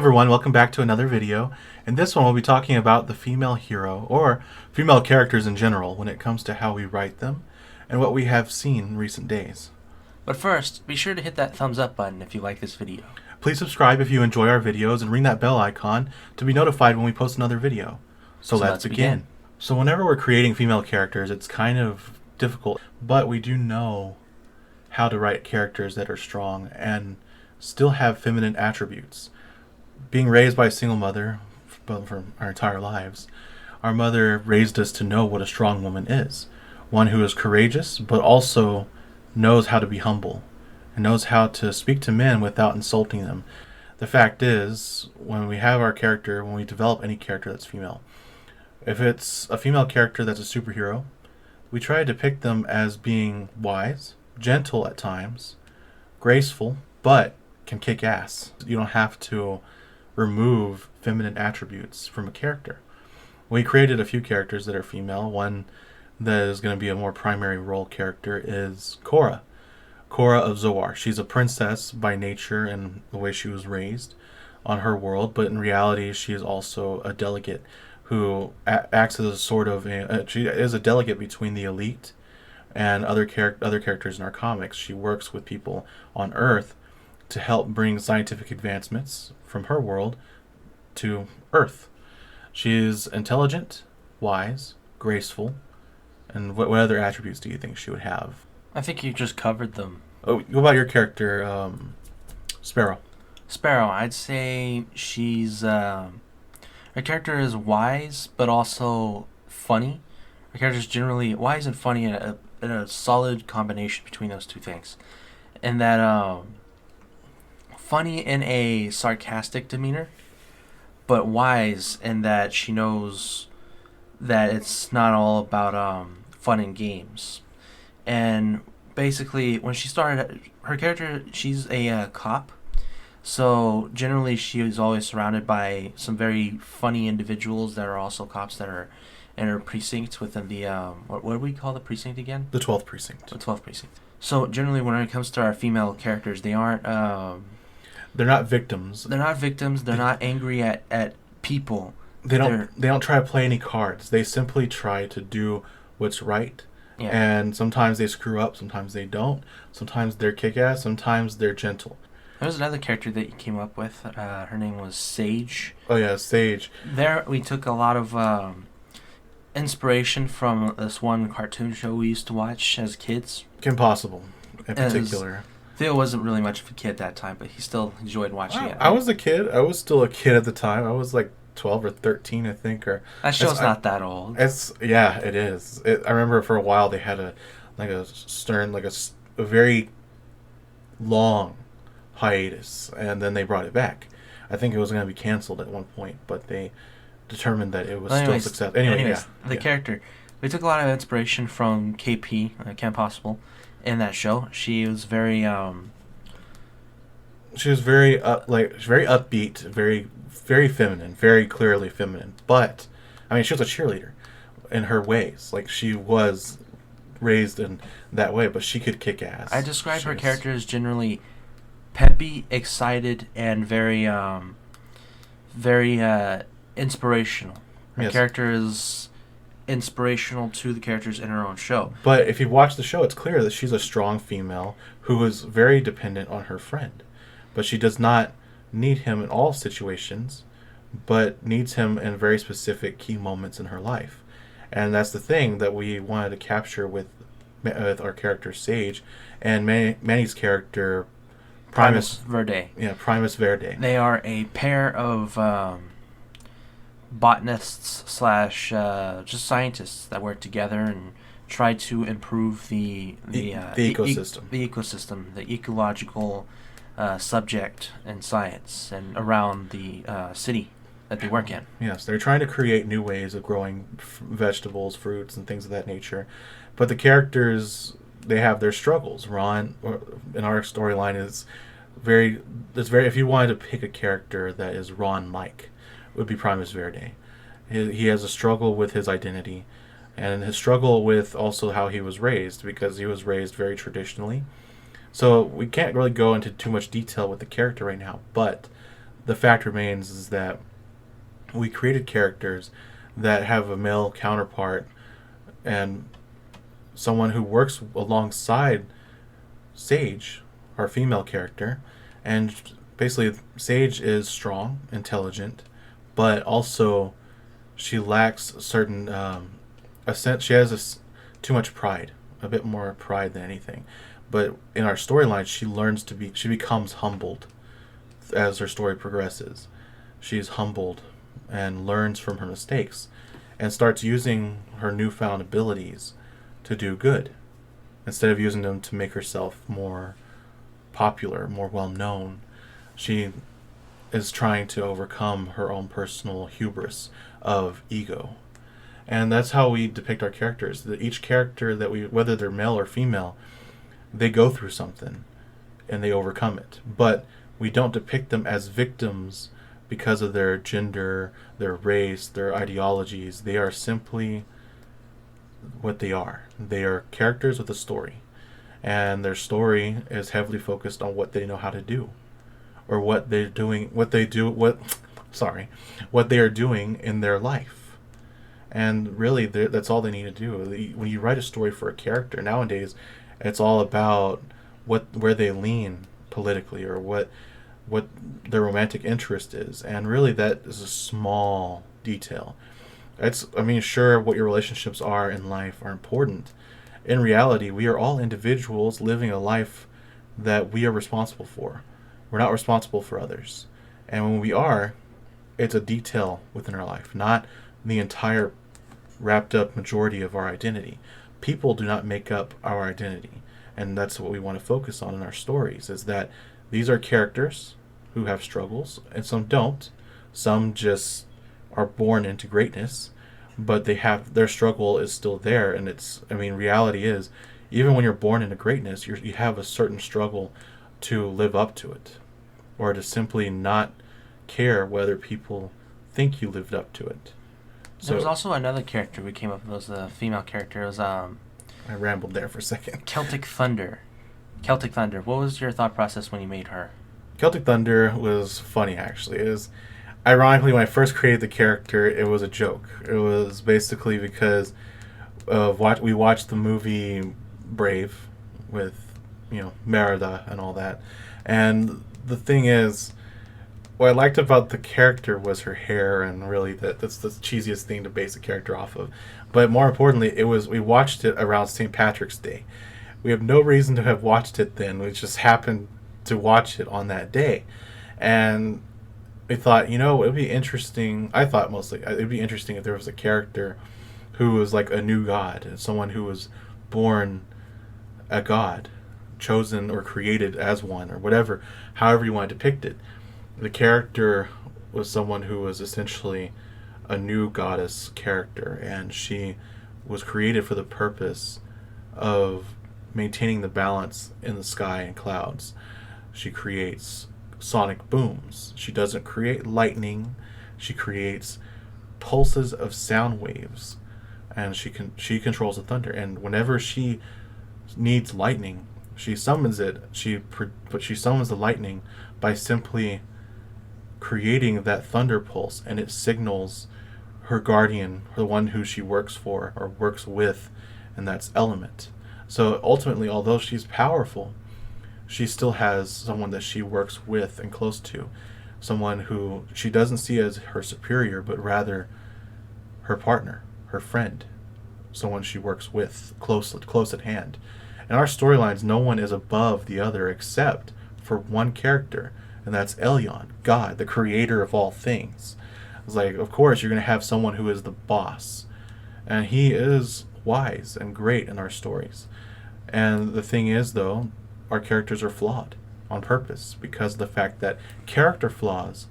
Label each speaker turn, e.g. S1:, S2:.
S1: everyone, welcome back to another video. In this one we'll be talking about the female hero, or female characters in general, when it comes to how we write them, and what we have seen in recent days.
S2: But first, be sure to hit that thumbs up button if you like this video.
S1: Please subscribe if you enjoy our videos, and ring that bell icon to be notified when we post another video. So let's begin. So whenever we're creating female characters, it's kind of difficult, but we do know how to write characters that are strong and still have feminine attributes. Being raised by a single mother for our entire lives, our mother raised us to know what a strong woman is. One who is courageous, but also knows how to be humble and knows how to speak to men without insulting them. The fact is, when we have our character, when we develop any character that's female, if it's a female character that's a superhero, we try to depict them as being wise, gentle at times, graceful, but can kick ass. You don't have to remove feminine attributes from a character. We created a few characters that are female. One that is going to be a more primary role character is Cora. Cora of Zoar. She's a princess by nature and the way she was raised on her world, but in reality she is also a delegate who acts as a sort of she is a delegate between the elite and other characters in our comics. She works with people on Earth to help bring scientific advancements from her world to Earth. She is intelligent, wise, graceful, and what other attributes do you think she would have?
S2: I think you just covered them.
S1: Oh, what about your character, Sparrow?
S2: Sparrow, I'd say she's her character is wise, but also funny. Her character is generally wise and funny in a solid combination between those two things, and that funny in a sarcastic demeanor, but wise in that she knows that it's not all about fun and games. And basically, when she started her character, she's a cop, so generally she was always surrounded by some very funny individuals that are also cops that are in her precinct within the what do we call the precinct again?
S1: The 12th precinct.
S2: The 12th precinct. So generally, when it comes to our female characters, they aren't
S1: they're not victims.
S2: They're not victims. They're not angry at people.
S1: They don't try to play any cards. They simply try to do what's right.
S2: Yeah.
S1: And sometimes they screw up, sometimes they don't. Sometimes they're kick-ass, sometimes they're gentle.
S2: There was another character that you came up with. Her name was Sage.
S1: Oh yeah, Sage.
S2: There we took a lot of inspiration from this one cartoon show we used to watch as kids.
S1: Kim Possible, in particular.
S2: Theo wasn't really much of a kid at that time, but he still enjoyed watching it.
S1: I was a kid. I was still a kid at the time. I was like 12 or 13, I think. Or
S2: that show's not that old.
S1: It is. I remember for a while they had a very long hiatus, and then they brought it back. I think it was going to be canceled at one point, but they determined that it was still successful. Anyways,
S2: the character. We took a lot of inspiration from KP, Kim Possible, in that show. She was very
S1: very upbeat, very feminine, very clearly feminine. But I mean, she was a cheerleader in her ways. Like, she was raised in that way, but she could kick ass.
S2: I describe her character as generally peppy, excited, and very inspirational. Her character is inspirational to the characters in her own show.
S1: But if you watch the show, it's clear that she's a strong female who is very dependent on her friend. But she does not need him in all situations, but needs him in very specific key moments in her life. And that's the thing that we wanted to capture with our character Sage and Manny's character Primus
S2: Verde.
S1: Yeah, Primus Verde.
S2: They are a pair of botanists / just scientists that work together and try to improve the
S1: ecosystem,
S2: the ecological subject in science and around the city that they work in.
S1: Yes, they're trying to create new ways of growing vegetables, fruits, and things of that nature. But the characters, they have their struggles. Ron, in our storyline, is very. If you wanted to pick a character that is Ron-like, it would be Primus Verde. He has a struggle with his identity, and his struggle with also how he was raised, because he was raised very traditionally. So we can't really go into too much detail with the character right now, but the fact remains is that we created characters that have a male counterpart and someone who works alongside Sage, our female character. And basically, Sage is strong, intelligent, but also she lacks certain she has too much pride, a bit more pride than anything. But in our storyline, she becomes humbled as her story progresses. She's humbled and learns from her mistakes and starts using her newfound abilities to do good instead of using them to make herself more popular, more well known. She is trying to overcome her own personal hubris of ego. And that's how we depict our characters. That each character that we, whether they're male or female, they go through something and they overcome it. But we don't depict them as victims because of their gender, their race, their ideologies. They are simply what they are. They are characters with a story. And their story is heavily focused on what they know how to do. Or what they're doing, what they are doing in their life. And really, that's all they need to do. When you write a story for a character nowadays, it's all about where they lean politically or what their romantic interest is. And really, that is a small detail. Sure, what your relationships are in life are important. In reality, we are all individuals living a life that we are responsible for. We're not responsible for others. And when we are, it's a detail within our life, not the entire wrapped up majority of our identity. People do not make up our identity. And that's what we want to focus on in our stories, is that these are characters who have struggles, and some don't. Some just are born into greatness, but their struggle is still there. And reality is, even when you're born into greatness, you have a certain struggle to live up to it, or to simply not care whether people think you lived up to it.
S2: There was also another character we came up with. It was a female character. It was
S1: I rambled there for a second.
S2: Celtic Thunder. What was your thought process when you made her?
S1: Celtic Thunder was funny, actually. Ironically, when I first created the character, it was a joke. It was basically because of we watched the movie Brave with, Merida and all that. And the thing is, what I liked about the character was her hair, and really that's the cheesiest thing to base a character off of. But more importantly, we watched it around St. Patrick's Day. We have no reason to have watched it then. We just happened to watch it on that day. And we thought, it would be interesting. I thought mostly it would be interesting if there was a character who was like a new god, someone who was born a god, chosen or created as one, or whatever, however you want to depict it. The character was someone who was essentially a new goddess character, and she was created for the purpose of maintaining the balance in the sky and clouds. She creates sonic booms. She doesn't create lightning. She creates pulses of sound waves, and she controls the thunder. And whenever she needs lightning, she summons it. But she summons the lightning by simply creating that thunder pulse, and it signals her guardian, the one who she works for or works with, and that's Element. So ultimately, although she's powerful, she still has someone that she works with and close to, someone who she doesn't see as her superior, but rather her partner, her friend, someone she works with close at hand. In our storylines, no one is above the other except for one character, and that's Elyon, God, the creator of all things. It's like, of course, you're going to have someone who is the boss, and he is wise and great in our stories. And the thing is, though, our characters are flawed on purpose because of the fact that character flaws